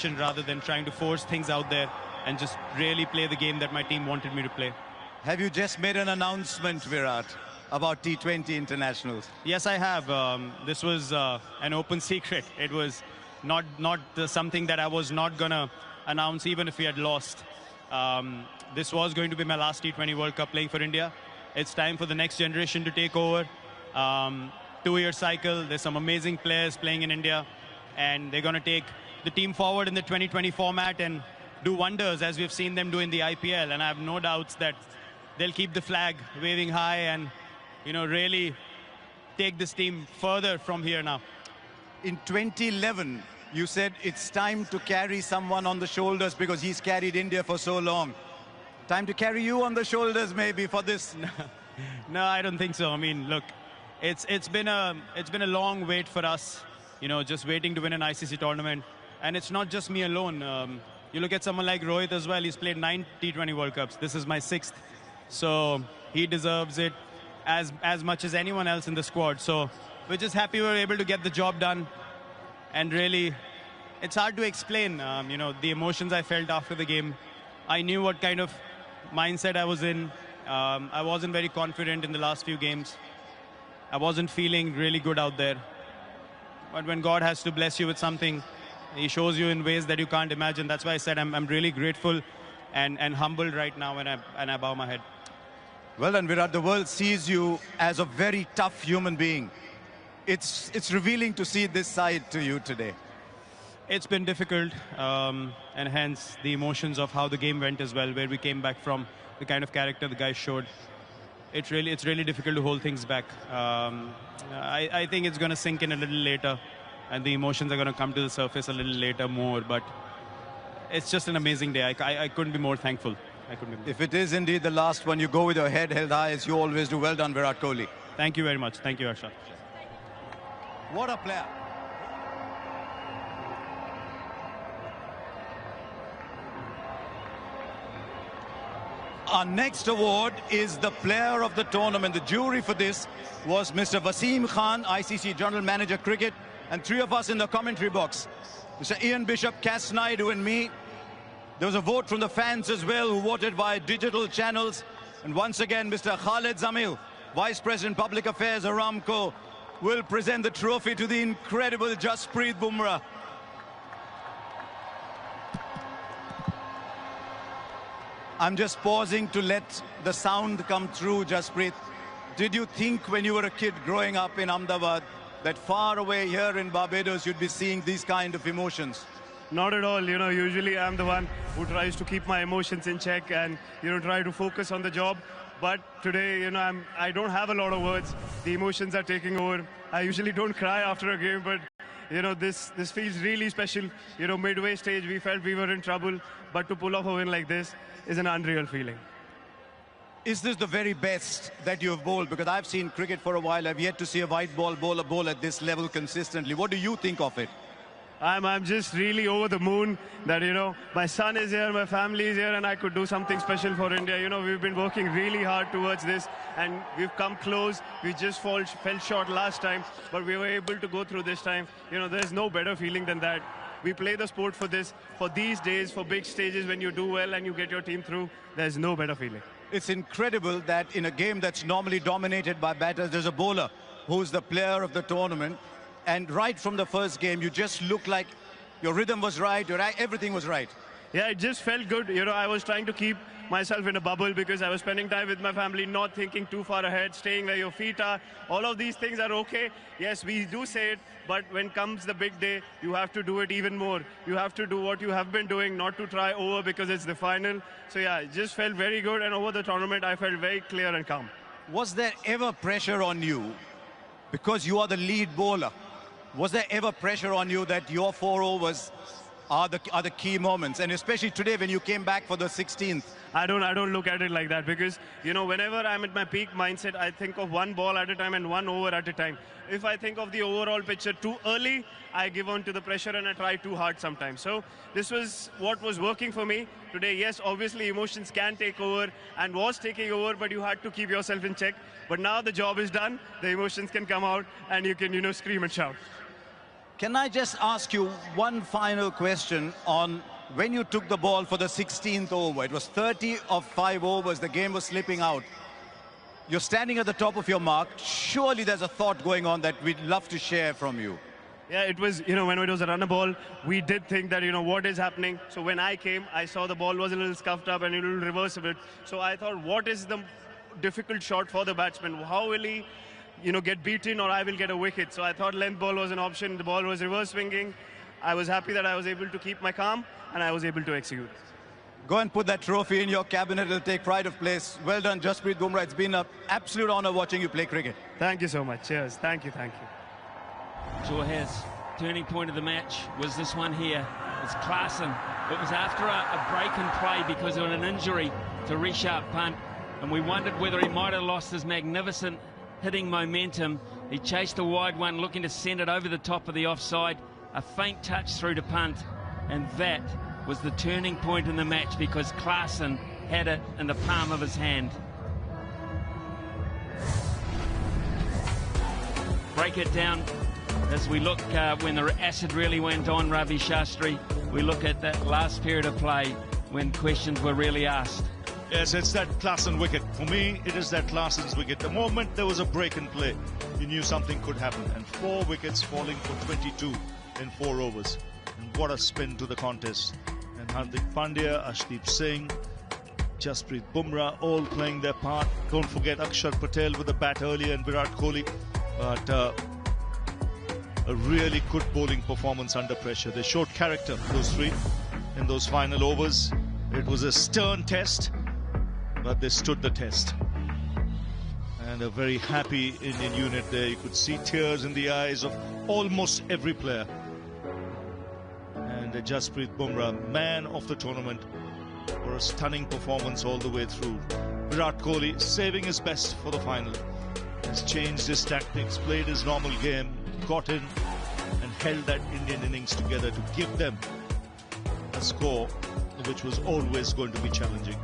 position rather than trying to force things out there and just really play the game that my team wanted me to play. Have you just made an announcement, Virat, about T20 internationals? Yes, I have. This was an open secret. It was not something that I was not going to announce even if we had lost. This was going to be my last T20 World Cup playing for India. It's time for the next generation to take over. 2-year cycle. There's some amazing players playing in India, and they're going to take the team forward in the 2020 format and do wonders as we've seen them do in the IPL. And I have no doubts that they'll keep the flag waving high and, you know, really take this team further from here now. In 2011, you said it's time to carry someone on the shoulders because he's carried India for so long. Time to carry you on the shoulders maybe for this? No, I don't think so. I mean, look, it's been a long wait for us, you know, just waiting to win an ICC tournament. And it's not just me alone. You look at someone like Rohit as well. He's played 9 T20 World Cups. This is my 6th. So he deserves it as much as anyone else in the squad. So we're just happy we were able to get the job done. And really, it's hard to explain, you know, the emotions I felt after the game. I knew what kind of mindset I was in. I wasn't very confident in the last few games. I wasn't feeling really good out there. But when God has to bless you with something, he shows you in ways that you can't imagine. That's why I said I'm really grateful and humbled right now when I bow my head. Well done, Virat. The world sees you as a very tough human being. It's revealing to see this side to you today. It's been difficult, and hence the emotions of how the game went as well, where we came back from, the kind of character the guys showed. It's really difficult to hold things back. I think it's going to sink in a little later, and the emotions are going to come to the surface a little later more, but it's just an amazing day. I couldn't be more thankful. If it is indeed the last one, you go with your head held high as you always do. Well done, Virat Kohli. Thank you very much. Thank you, Harsha. What a player. Our next award is the player of the tournament. The jury for this was Mr. Wasim Khan, ICC General Manager Cricket, and 3 of us in the commentary box. Mr. Ian Bishop, Cass Naidu, and me. There was a vote from the fans as well, who voted via digital channels. And once again, Mr. Khalid Zamil, Vice President Public Affairs, Aramco, will present the trophy to the incredible Jasprit Bumrah. I'm just pausing to let the sound come through, Jasprit. Did you think when you were a kid growing up in Ahmedabad that far away here in Barbados you'd be seeing these kind of emotions? Not at all. You know, usually I'm the one who tries to keep my emotions in check and, you know, try to focus on the job. But today, you know, I don't have a lot of words. The emotions are taking over. I usually don't cry after a game, but, you know, this feels really special. You know, midway stage, we felt we were in trouble, but to pull off a win like this is an unreal feeling. Is this the very best that you have bowled? Because I've seen cricket for a while. I've yet to see a white ball bowler bowl at this level consistently. What do you think of it? I'm just really over the moon that, you know, my son is here, my family is here, and I could do something special for India. You know, we've been working really hard towards this, and we've come close. We just fell short last time, but we were able to go through this time. You know, there's no better feeling than that. We play the sport for this, for these days, for big stages. When you do well and you get your team through, there's no better feeling. It's incredible that in a game that's normally dominated by batters, there's a bowler who's the player of the tournament. And right from the first game, you just look like your rhythm was right, everything was right. Yeah, it just felt good. You know, I was trying to keep myself in a bubble because I was spending time with my family, not thinking too far ahead, staying where your feet are. All of these things are okay. Yes, we do say it, but when comes the big day, you have to do it even more. You have to do what you have been doing, not to try over because it's the final. So yeah, it just felt very good. And over the tournament, I felt very clear and calm. Was there ever pressure on you because you are the lead bowler? Was there ever pressure on you that your 4 overs are the key moments, and especially today when you came back for the 16th? I don't look at it like that because, you know, whenever I'm at my peak mindset, I think of 1 ball at a time and 1 over at a time. If I think of the overall picture too early, I give on to the pressure and I try too hard sometimes. So this was what was working for me today. Yes, obviously emotions can take over and was taking over, but you had to keep yourself in check. But now the job is done, the emotions can come out and you can, you know, scream and shout. Can I just ask you one final question on when you took the ball for the 16th over? It was 30 of 5 overs. The game was slipping out. You're standing at the top of your mark. Surely there's a thought going on that we'd love to share from you. Yeah, it was, when it was a runner ball, we did think that, what is happening. So when I came, I saw the ball was a little scuffed up and a little reverse of it. So I thought, what is the difficult shot for the batsman? How will he, get beaten, or I will get a wicket? So I thought length ball was an option. The ball was reverse swinging. I was happy that I was able to keep my calm and I was able to execute. Go and put that trophy in your cabinet. It'll take pride of place. Well done, Jasprit Bumrah. It's been an absolute honor watching you play cricket. Thank you so much. Cheers. Thank you. Sure has. Turning point of the match was this one here. It's Klaasen. It was after a break in play because of an injury to Rishabh Pant, and we wondered whether he might have lost his magnificent hitting momentum. He chased a wide one, looking to send it over the top of the offside. A faint touch through to Pant, and that was the turning point in the match because Klaasen had it in the palm of his hand. Break it down as we look when the acid really went on, Ravi Shastri. We look at that last period of play when questions were really asked. Yes, it's that Klaasen wicket. For me, it is that Klaasen's wicket. The moment there was a break in play, you knew something could happen. And 4 wickets falling for 22 in 4 overs. And what a spin to the contest. And Hardik Pandya, Ashdeep Singh, Jasprit Bumrah all playing their part. Don't forget Akshar Patel with the bat earlier and Virat Kohli. But a really good bowling performance under pressure. They showed character, those 3, in those final overs. It was a stern test, but they stood the test. And a very happy Indian unit there. You could see tears in the eyes of almost every player. And Jasprit Bumrah, man of the tournament, for a stunning performance all the way through. Virat Kohli saving his best for the final. Has changed his tactics, played his normal game, got in and held that Indian innings together to give them a score which was always going to be challenging.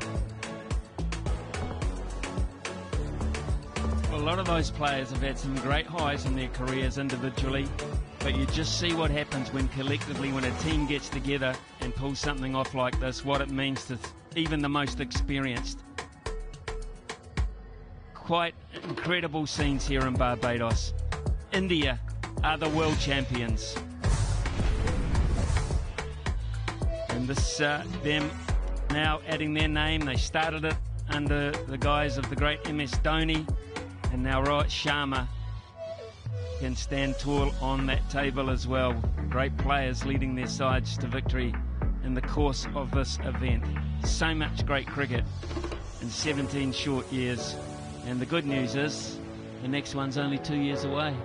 Well, a lot of those players have had some great highs in their careers individually, but you just see what happens when collectively, when a team gets together and pulls something off like this, what it means to even the most experienced. Quite incredible scenes here in Barbados. India are the world champions. And this, them now adding their name. They started it under the guise of the great MS Dhoni, and now Rohit Sharma can stand tall on that table as well. Great players leading their sides to victory in the course of this event. So much great cricket in 17 short years. And the good news is, the next one's only 2 years away.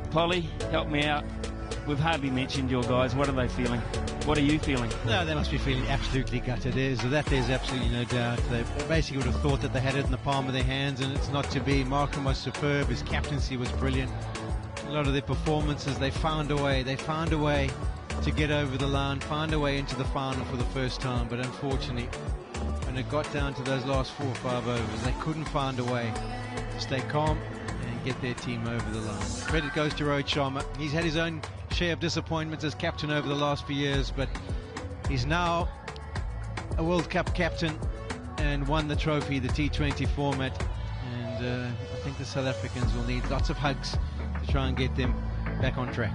Polly, help me out. We've hardly mentioned your guys. What are they feeling? What are you feeling? No, they must be feeling absolutely gutted. There's absolutely no doubt. They basically would have thought that they had it in the palm of their hands, and it's not to be. Markham was superb. His captaincy was brilliant. A lot of their performances, they found a way. They found a way to get over the line, find a way into the final for the first time. But unfortunately, when it got down to those last 4 or 5 overs, they couldn't find a way to stay calm and get their team over the line. Credit goes to Rohit Sharma. He's had his own share of disappointments as captain over the last few years, but he's now a World Cup captain and won the trophy, the T20 format. And I think the South Africans will need lots of hugs to try and get them back on track.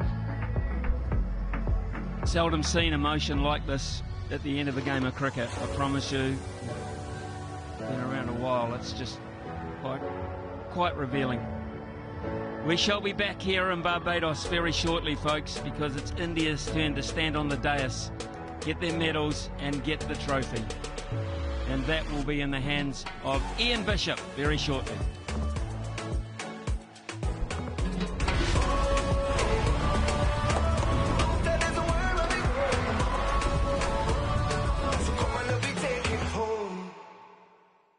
Seldom seen emotion like this at the end of a game of cricket. I promise you, been around a while. It's just quite revealing. We shall be back here in Barbados very shortly, folks, because it's India's turn to stand on the dais, get their medals and get the trophy. And that will be in the hands of Ian Bishop very shortly.